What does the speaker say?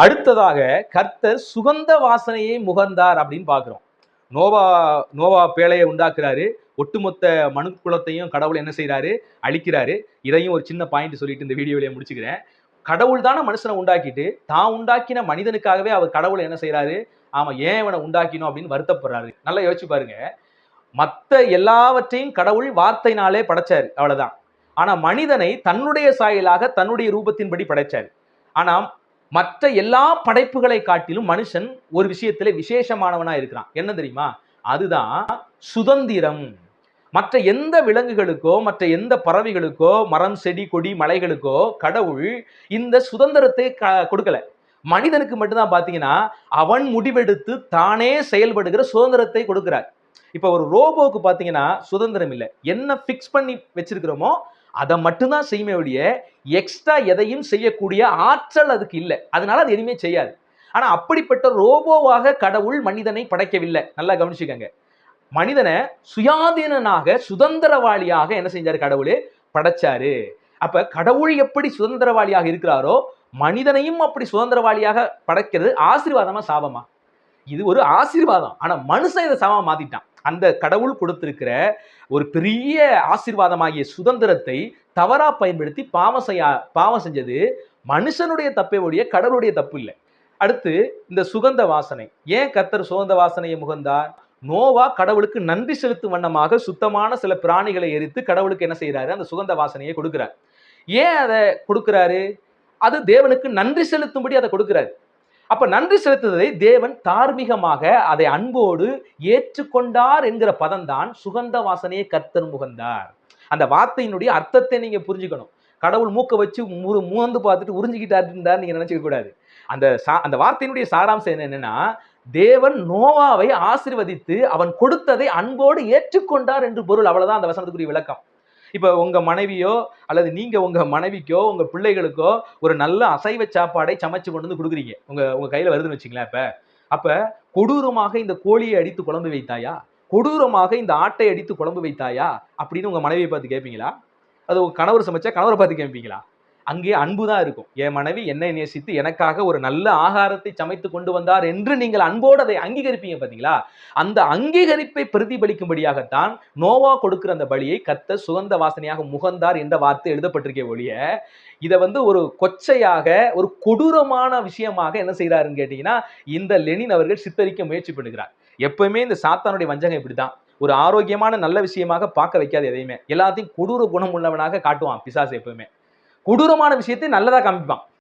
அடுத்ததாக கர்த்தர் சுகந்த வாசனையை முகர்ந்தார் அப்படின்னு பார்க்கிறோம். நோவா நோவா பேழையை உண்டாக்குறாரு. ஒட்டுமொத்த மனு குலத்தையும் கடவுள் என்ன செய்யறாரு? அழிக்கிறாரு. இதையும் ஒரு சின்ன பாயிண்ட் சொல்லிட்டு இந்த வீடியோலயே முடிச்சுக்கிறேன். கடவுள் தானே மனுஷனை உண்டாக்கிட்டு தான் உண்டாக்கின மனிதனுக்காகவே அவர் கடவுளை என்ன செய்யறாரு? ஆமா, ஏன் இவனை உண்டாக்கினோம் அப்படின்னு வருத்தப்படுறாரு. நல்லா யோசிச்சு பாருங்க. மத்த எல்லாவற்றையும் கடவுள் வார்த்தையினாலே படைச்சாரு, அவ்வளவுதான். ஆனா மனிதனை தன்னுடைய சாயலாக தன்னுடைய ரூபத்தின்படி படைச்சாரு. ஆனா மற்ற எல்லா படைப்புகளை காட்டிலும் மனுஷன் ஒரு விஷயத்துல விசேஷமானவனா இருக்கிறான். என்ன தெரியுமா? அதுதான் சுதந்திரம். மற்ற எந்த விலங்குகளுக்கோ மற்ற எந்த பறவைகளுக்கோ மரம் செடி கொடி மலைகளுக்கோ கடவுள் இந்த சுதந்திரத்தை கொடுக்கல. மனிதனுக்கு மட்டும்தான் பாத்தீங்கன்னா அவன் முடிவெடுத்து தானே செயல்படுகிற சுதந்திரத்தை கொடுக்கிறார். இப்ப ஒரு ரோபோக்கு பாத்தீங்கன்னா சுதந்திரம் இல்லை. என்ன பிக்ஸ் பண்ணி வச்சிருக்கிறோமோ அதை மட்டும்தான் செய்யுமே ஒழிய எக்ஸ்ட்ரா எதையும் செய்யக்கூடிய ஆற்றல் அதுக்கு இல்லை. அதனால அது எதுவுமே செய்யாது. ஆனா அப்படிப்பட்ட ரோபோவாக கடவுள் மனிதனை படைக்கவில்லை. நல்லா கவனிச்சுக்கங்க. மனிதனை சுயாதீனனாக சுதந்திரவாளியாக என்ன செஞ்சாரு? கடவுளே படைச்சாரு. அப்ப கடவுள் எப்படி சுதந்திரவாளியாக இருக்கிறாரோ மனிதனையும் அப்படி சுதந்திரவாளியாக படைக்கிறது ஆசீர்வாதமா சாபமா? இது ஒரு ஆசீர்வாதம். ஆனா மனுஷன் இதை சாபமா மாத்திட்டான். அந்த கடவுள் கொடுத்திருக்கிற ஒரு பெரிய ஆசீர்வாதமாகிய சுதந்திரத்தை தவறா பயன்படுத்தி பாவம் செஞ்சது மனுஷனுடைய தப்பை ஒழிய கடவுளுடைய தப்பு இல்லை. அடுத்து இந்த சுகந்த வாசனை. ஏன் கர்த்தர் சுகந்த வாசனையை முகந்தார்? நோவா கடவுளுக்கு நன்றி செலுத்தும் வண்ணமாக சுத்தமான சில பிராணிகளை எரித்து கடவுளுக்கு என்ன செய்யறாரு? அந்த சுகந்த வாசனையை கொடுக்கிறார். ஏன் அதை கொடுக்கிறாரு? அது தேவனுக்கு நன்றி செலுத்தும்படி அதை கொடுக்கிறாரு. அப்ப நன்றி செலுத்துவதை தேவன் தார்மீகமாக அதை அன்போடு ஏற்றுக்கொண்டார் என்கிற பதம் தான் சுகந்த வாசனையை கர்த்தர் முகந்தார். அந்த வார்த்தையினுடைய அர்த்தத்தை நீங்க புரிஞ்சுக்கணும். கடவுள் மூக்க வச்சு மூந்து பார்த்துட்டு உறிஞ்சிக்கிட்டாரு நீங்க நினைச்சுக்க கூடாது. அந்த வார்த்தையினுடைய சாராம்சம் என்னன்னா, தேவன் நோவாவை ஆசீர்வதித்து அவன் கொடுத்ததை அன்போடு ஏற்றுக்கொண்டார் என்று பொருள். அவ்வளவுதான் அந்த வசனத்துக்குரிய விளக்கம். இப்ப உங்க மனைவியோ அல்லது நீங்க உங்க மனைவிக்கோ உங்க பிள்ளைகளுக்கோ ஒரு நல்ல அசைவ சாப்பாடை சமைச்சு கொண்டு வந்து கொடுக்குறீங்க. உங்க கையில வருதுன்னு வச்சுங்களேன். அப்ப கொடூரமாக இந்த கோழியை அடித்து குழம்பு வைத்தாயா, கொடூரமாக இந்த ஆட்டை அடித்து குழம்பு வைத்தாயா அப்படின்னு உங்க மனைவியை பார்த்து கேட்பீங்களா? அது உங்க கணவர் சமைச்சா கணவரை பார்த்து கேட்பீங்களா? அங்கே அன்புதான் இருக்கும். என் மனைவி என்னை நேசித்து எனக்காக ஒரு நல்ல ஆகாரத்தை சமைத்து கொண்டு வந்தார் என்று நீங்கள் அன்போடு அதை அங்கீகரிப்பீங்க பாத்தீங்களா? அந்த அங்கீகரிப்பை பிரதிபலிக்கும்படியாகத்தான் நோவா கொடுக்கிற அந்த பலியை கர்த்தர் சுகந்த வாசனையாக முகந்தார் என்ற வார்த்தை எழுதப்பட்டிருக்கே ஒழிய இதை ஒரு கொச்சையாக ஒரு கொடூரமான விஷயமாக என்ன செய்யறாருன்னு கேட்டீங்கன்னா இந்த லெனின் அவர்கள் சித்தரிக்க முயற்சி பண்ணுகிறார். எப்பவுமே இந்த சாத்தானுடைய வஞ்சகம் இப்படிதான். ஒரு ஆரோக்கியமான நல்ல விஷயமாக பார்க்க வைக்காது. எதையுமே எல்லாத்தையும் கொடூர குணம் உள்ளவனாக காட்டுவான் பிசாசு. எப்பவுமே கொடூரமான விஷயத்தை நல்லதா காமிப்பான்.